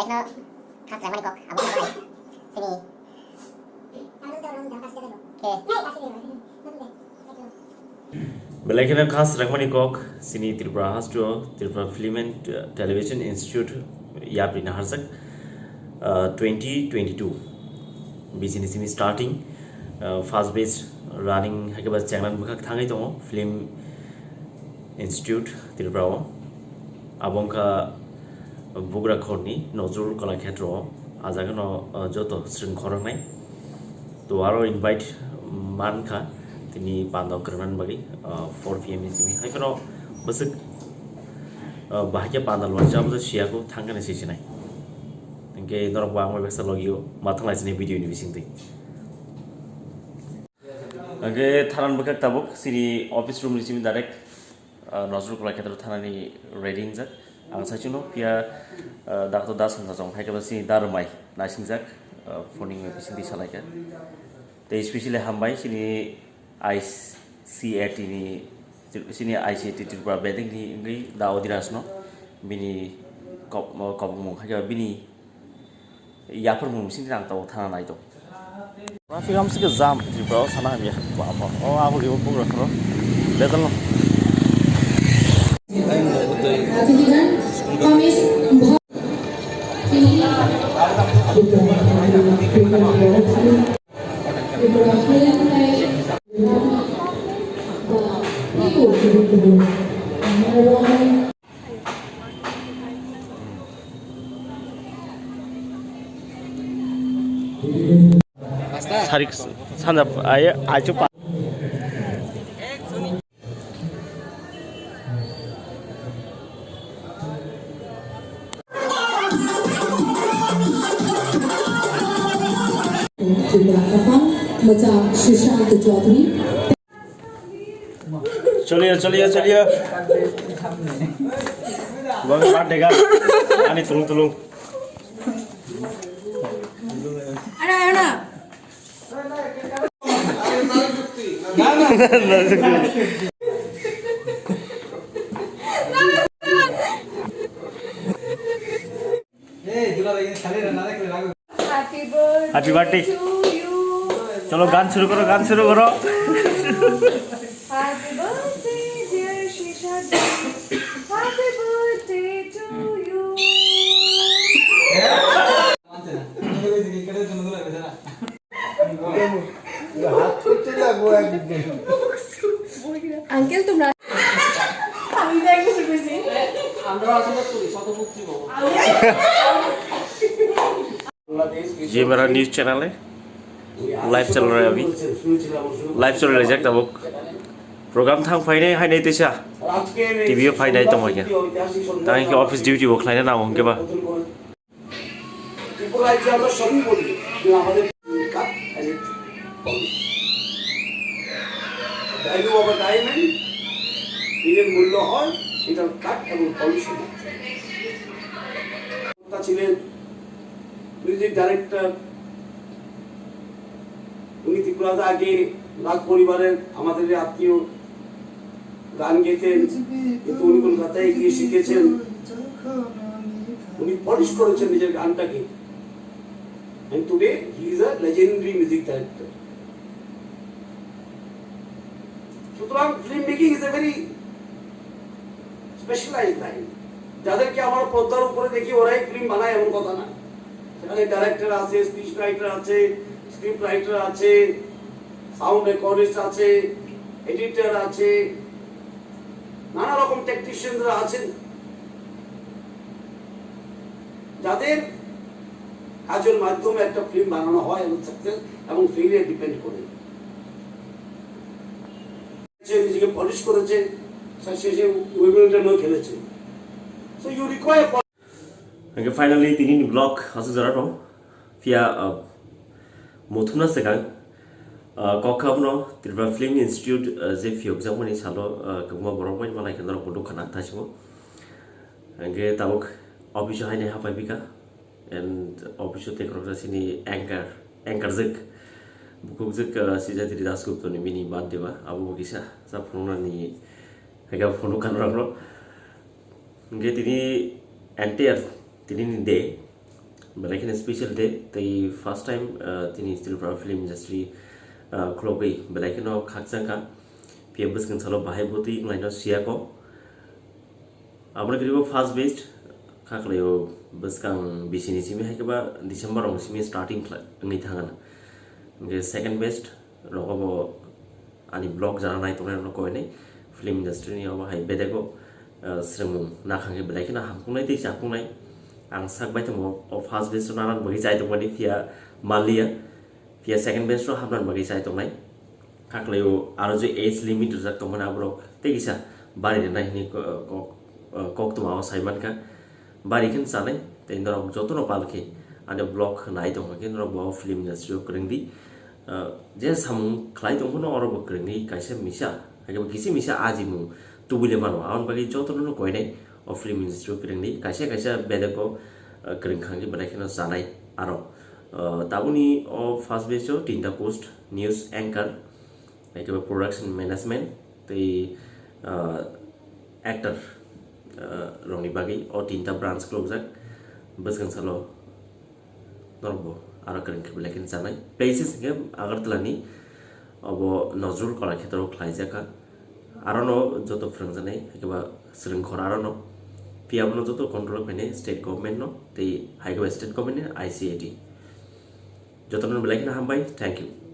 no khas ramani kok abu kai sini Belakana khas ramani kok sini Tripura has to Tripura Film and Television Institute yapri na harsak 2022 business sini starting fast based running hakeba channel bukak thangai dong Film Institute Tripura abongka bugra khorni nozur kala khetro ajagano joto shrinkhorang nai to aro invite manka tini pandau kerman bagi 4 pm ini haikano besek bahaya pandal wajah betul siaku thangkan sih nai engke dorong bang mau beksa logio matang lagi nih video ini bising ti engke thanan bekak tabuk sini office room ini direct nozur kala khetro thanani reading jak ang sajuno pia Dr. Das Hanjong haikaba sini darmai nasingjak phoning me bising ti salaikan te especially hambai sini ICAT ini sini ICAT Tripura bedeng ni ngi dawo dirasno bini kop mung haja bini yapur mung sini rang taw thana nai to traffic am sike jam Tripura sana hamya ba ba o aku libo pugra khro betal no Khirik sana ayo aja pak khapang macam Sushant Chaudhary चलिए बंग काट देगा आने तुलुंग ana happy birthday चलो गान शुरू करो Happy birthday, dear Shisha. Happy birthday to you. Uncle, तुम्हारा আমি যাই কিছু কইছি আমরা আসলে করি কত বুঝছি ये मेरा न्यूज़ चैनल है लाइव चल रहा है अभी लाइव चल रहा है तब प्रोग्राम थांग फाइने हाय नहीं तेसा टीवी फाइने तो मगे ताकि के ऑफिस ड्यूटी वो खाने ना होंगे बा त्रिपुरा राज्य আমরা সবই বলি যে আমাদের কাপ ভ্যালু অফ ডায়মন্ড এর মূল্য হয় এটা কাট এবং পলিশন তা ছিলেন মিউজিক ডাইরেক্টর উনি ত্রিপুরাতে আগে রাগ পরিবারের আমাদের আত্মীয় গান গেতেন কিন্তু উনি কলকাতায় গিয়ে শিখেছেন উনি পলিশ করেছেন নিজের গানটাকে and today he is a legendary music director সুতরাং film making is a very specialized line যাদেরকে আমরা পর্দার উপরে দেখি ওরাই ফিল্ম বানায় এমন কথা না সেখানে ডাইরেক্টর আছে স্পিচ রাইটার আছে স্ক্রিপ্ট রাইটার আছে সাউন্ড রেকর্ডিস্ট আছে এডিটর আছে নানা রকম টেকনিশিয়ানরা আছেন যাদের কাজের মাধ্যমে একটা ফিল্ম বানানো হয় এবং সাকসেস এবং ফেলিয়ার ডিপেন্ড করে সে নিজেকে পলিশ করেছে শেষে উইম্বলডনও খেলেছে so you require okay finally तिनी ब्लॉग हसु जरा रो फिया मोथुना सेकां कखबनो त्रिपुरा फिल्म इंस्टीट्यूट जे फियोक जामनि सालो गमा बरबाय मालाय केन्द्र बडो खाना थासिमो ओके ताबुक अफिस हायने हाफाय बिका एन्ड अफिस तेक्रक सिनि एंकर जक बुकुक जक सिजाति दासगुप्तनि मिनि बानदेबा आबु बगिसा जाफुंनानि हेगा फनो खानराग्रो ओके तिनी एन्टियर तिनी दे बेलायखिनि स्पेशल डे तै फर्स्ट टाइम तिनि त्रिपुरा फिल्म इंडस्ट्री क्लोगै बेलायखिनो खाकजांका पिया बसकन सालो बाहाय बोती लाइनो सियाको आमरा करिबो फास्ट बेस्ट खाखलायो बसकां बिसिनि सिमि हायकेबा डिसेम्बर रंग सिमि स्टार्टिंग नङै थांगाना ओमफ्राय सेकेंड बेस्ट रगबो आनि ब्लग जाना नाय तंनाय रगोयनै फिल्म इंडस्ट्री नि बाहाय बेदेगो स्रमु नाखांगे बेलायखिनो हामकुंनाय दै जाकुंनाय आं साकबाय दङ फार्स्ट बेस्ट नानान बगै जाय दंबानि फिया मालिया फिया सेकेंड बेस्ट हामनान बगै जाय दंनाय खाखलायो आरो जे एज लिमिट जा कमन आब्रक तेगिसा बारि नायनि कक तो माव साइमान का बारिखिन जानाय तेन रक जतन पालखे आने ब्लग नाय दङ किन रक बाव फिल्म इंडस्ट्री करंदी जे साम खलाय दङ न अरब करंदी काइसे मिसा हागे किसी मिसा आजिमु तुबुले मानो आउन बगै जतन न कोइनाय of film industry करंदी काइसे काइसे बेदको करंखांगे बेलायखिनो जानाय आरो ताबुनि फर्स्ट बेस्ट तीनटा पोस्ट न्यूज एंकर एकेबा प्रोडक्शन मैनेजमेंट तै एक्टर रंनि बागै और तीनटा ब्रांच क्लोजाक बसगन सालो नरबो आरो करंखे बेलायखिनो जानाय प्लेसेस के आगरतलानि अब नजरुल कलाक्षेत्र खलायजाका आरो न जत फोरोंजानाय एकेबा सोलोंखर आरो न पियाबनो जत कंट्रोल फैने स्टेट गवर्नमेंट नो तै हाइगो स्टेट गवर्नमेंट आईसीएटी जतन बेलायखिनो हामबाय थैंक यू।